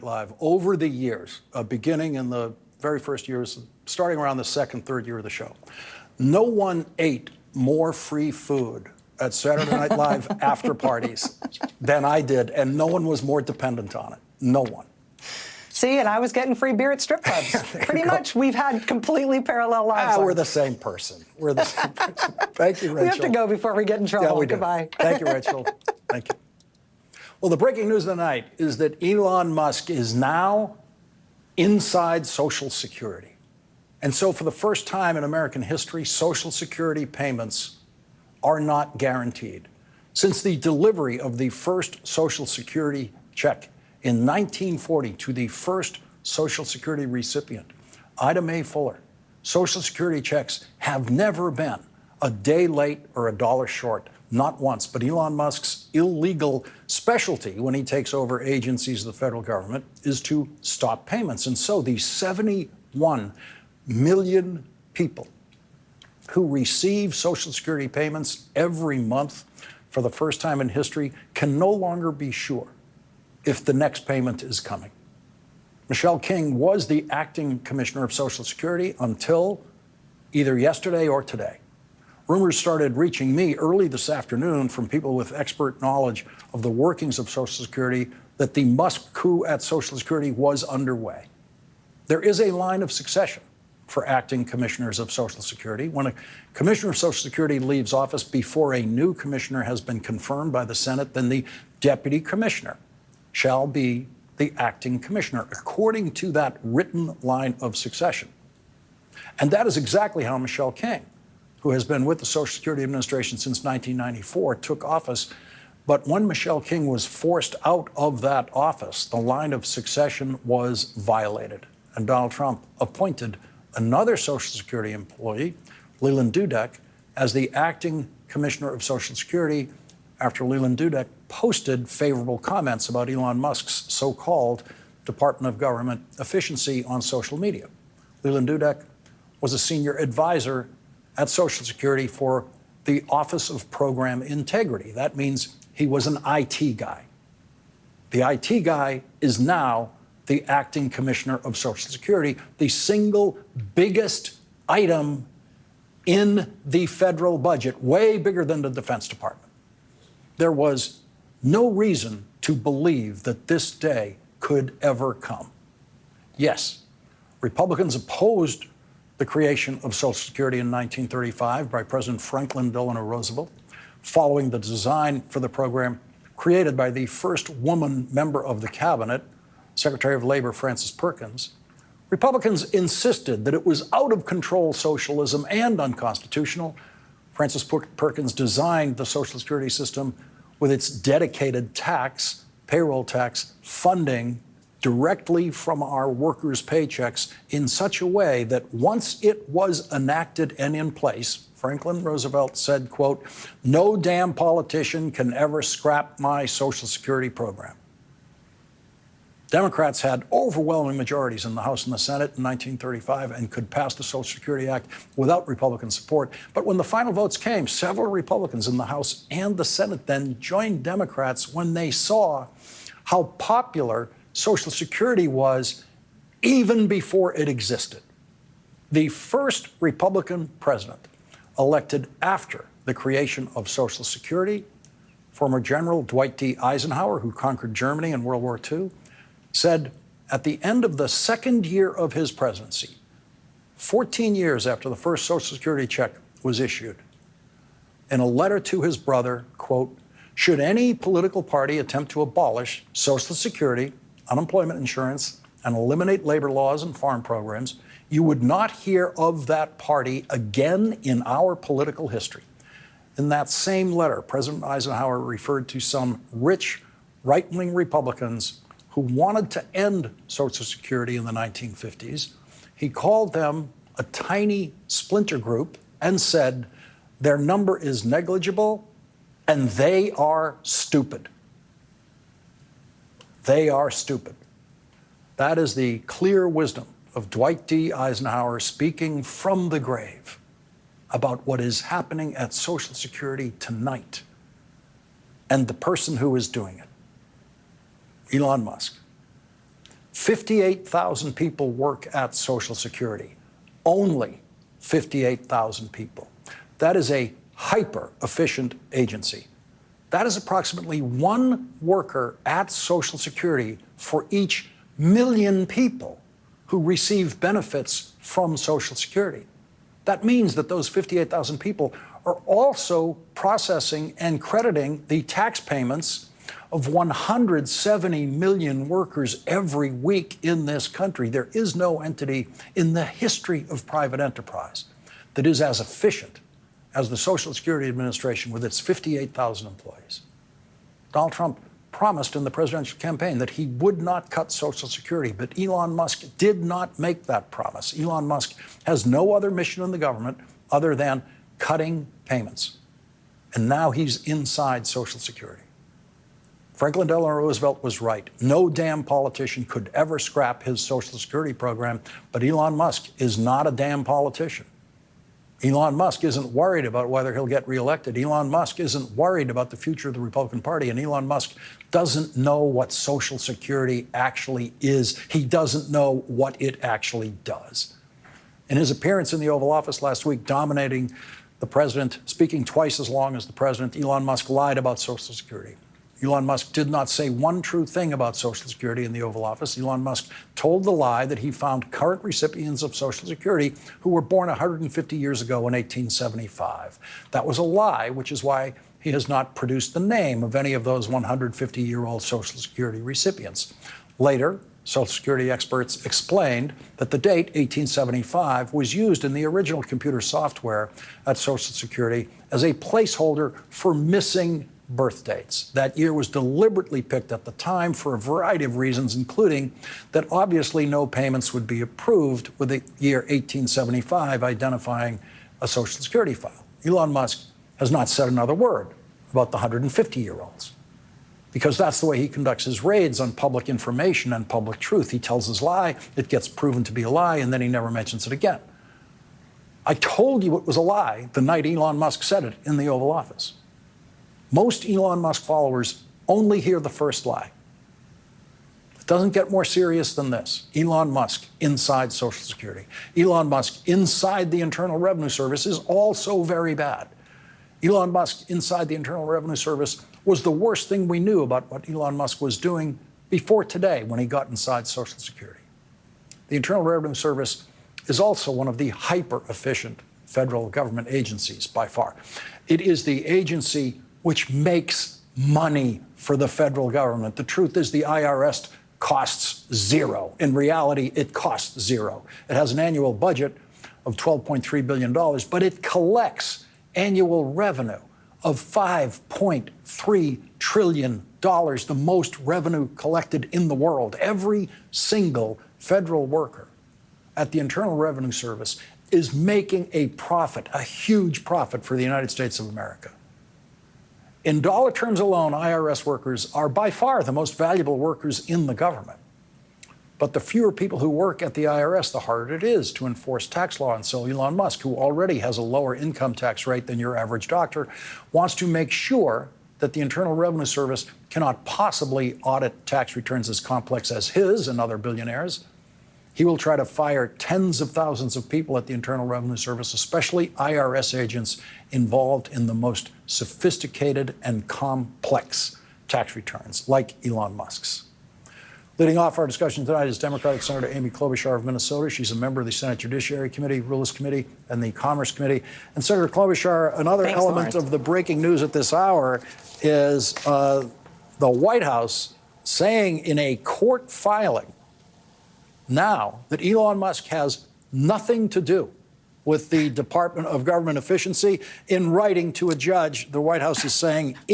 Live over the years, beginning in the very first years, starting around the second, third year of the show, no one ate more free food at Saturday Night Live after parties than I did, and no one was more dependent on it. No one. See, and I was getting free beer at strip clubs. Pretty much, we've had completely parallel lives. We're the same person. We're the same person. Thank you, Rachel. We have to go before we get in trouble. Yeah, we do. Goodbye. Thank you, Rachel. Thank you. Well, the breaking news of the night is that Elon Musk is now inside Social Security. And so for the first time in American history, Social Security payments are not guaranteed. Since the delivery of the first Social Security check in 1940 to the first Social Security recipient, Ida Mae Fuller, Social Security checks have never been a day late or a dollar short. Not once. But Elon Musk's illegal specialty when he takes over agencies of the federal government is to stop payments. And so the 71 million people who receive Social Security payments every month for the first time in history can no longer be sure if the next payment is coming. Michelle King was the acting commissioner of Social Security until either yesterday or today. Rumors started reaching me early this afternoon from people with expert knowledge of the workings of Social Security that the Musk coup at Social Security was underway. There is a line of succession for acting commissioners of Social Security. When a commissioner of Social Security leaves office before a new commissioner has been confirmed by the Senate, then the deputy commissioner shall be the acting commissioner, according to that written line of succession. And that is exactly how Michelle King, who has been with the Social Security Administration since 1994, took office. But when Michelle King was forced out of that office, the line of succession was violated. And Donald Trump appointed another Social Security employee, Leland Dudek, as the acting commissioner of Social Security after Leland Dudek posted favorable comments about Elon Musk's so-called Department of Government efficiency on social media. Leland Dudek was a senior advisor at Social Security for the Office of Program Integrity. That means he was an IT guy. The IT guy is now the acting commissioner of Social Security, the single biggest item in the federal budget, way bigger than the Defense Department. There was no reason to believe that this day could ever come. Yes, Republicans opposed the creation of Social Security in 1935 by President Franklin Delano Roosevelt, following the design for the program created by the first woman member of the cabinet, Secretary of Labor Frances Perkins. Republicans insisted that it was out of control socialism and unconstitutional. Frances Perkins designed the Social Security system with its dedicated tax, payroll tax, funding directly from our workers' paychecks in such a way that once it was enacted and in place, Franklin Roosevelt said, quote, "No damn politician can ever scrap my Social Security program." Democrats had overwhelming majorities in the House and the Senate in 1935 and could pass the Social Security Act without Republican support. But when the final votes came, several Republicans in the House and the Senate then joined Democrats when they saw how popular Social Security was even before it existed. The first Republican president elected after the creation of Social Security, former General Dwight D. Eisenhower, who conquered Germany in World War II, said at the end of the second year of his presidency, 14 years after the first Social Security check was issued, in a letter to his brother, quote, "Should any political party attempt to abolish Social Security, unemployment insurance, and eliminate labor laws and farm programs, you would not hear of that party again in our political history." In that same letter, President Eisenhower referred to some rich right-wing Republicans who wanted to end Social Security in the 1950s. He called them a tiny splinter group and said, "Their number is negligible and they are stupid." They are stupid. That is the clear wisdom of Dwight D. Eisenhower speaking from the grave about what is happening at Social Security tonight and the person who is doing it, Elon Musk. 58,000 people work at Social Security. Only 58,000 people. That is a hyper-efficient agency. That is approximately one worker at Social Security for each million people who receive benefits from Social Security. That means that those 58,000 people are also processing and crediting the tax payments of 170 million workers every week in this country. There is no entity in the history of private enterprise that is as efficient as the Social Security Administration with its 58,000 employees. Donald Trump promised in the presidential campaign that he would not cut Social Security, but Elon Musk did not make that promise. Elon Musk has no other mission in the government other than cutting payments. And now he's inside Social Security. Franklin Delano Roosevelt was right. No damn politician could ever scrap his Social Security program, but Elon Musk is not a damn politician. Elon Musk isn't worried about whether he'll get reelected. Elon Musk isn't worried about the future of the Republican Party. And Elon Musk doesn't know what Social Security actually is. He doesn't know what it actually does. In his appearance in the Oval Office last week, dominating the president, speaking twice as long as the president, Elon Musk lied about Social Security. Elon Musk did not say one true thing about Social Security in the Oval Office. Elon Musk told the lie that he found current recipients of Social Security who were born 150 years ago in 1875. That was a lie, which is why he has not produced the name of any of those 150-year-old Social Security recipients. Later, Social Security experts explained that the date, 1875, was used in the original computer software at Social Security as a placeholder for missing birth dates. That year was deliberately picked at the time for a variety of reasons, including that obviously no payments would be approved with the year 1875 identifying a Social Security file. Elon Musk has not said another word about the 150-year-olds because that's the way he conducts his raids on public information and public truth. He tells his lie, it gets proven to be a lie, and then he never mentions it again. I told you it was a lie the night Elon Musk said it in the Oval Office. Most Elon Musk followers only hear the first lie. It doesn't get more serious than this. Elon Musk inside Social Security. Elon Musk inside the Internal Revenue Service is also very bad. Elon Musk inside the Internal Revenue Service was the worst thing we knew about what Elon Musk was doing before today when he got inside Social Security. The Internal Revenue Service is also one of the hyper-efficient federal government agencies by far. It is the agency which makes money for the federal government. The truth is the IRS costs zero. In reality, it costs zero. It has an annual budget of $12.3 billion, but it collects annual revenue of $5.3 trillion, the most revenue collected in the world. Every single federal worker at the Internal Revenue Service is making a profit, a huge profit for the United States of America. In dollar terms alone, IRS workers are by far the most valuable workers in the government. But the fewer people who work at the IRS, the harder it is to enforce tax law. And so Elon Musk, who already has a lower income tax rate than your average doctor, wants to make sure that the Internal Revenue Service cannot possibly audit tax returns as complex as his and other billionaires. He will try to fire tens of thousands of people at the Internal Revenue Service, especially IRS agents involved in the most sophisticated and complex tax returns, like Elon Musk's. Leading off our discussion tonight is Democratic Senator Amy Klobuchar of Minnesota. She's a member of the Senate Judiciary Committee, Rules Committee, and the Commerce Committee. And Senator Klobuchar, another element of the breaking news at this hour is the White House saying in a court filing now that Elon Musk has nothing to do with the Department of Government Efficiency. In writing to a judge, the White House is saying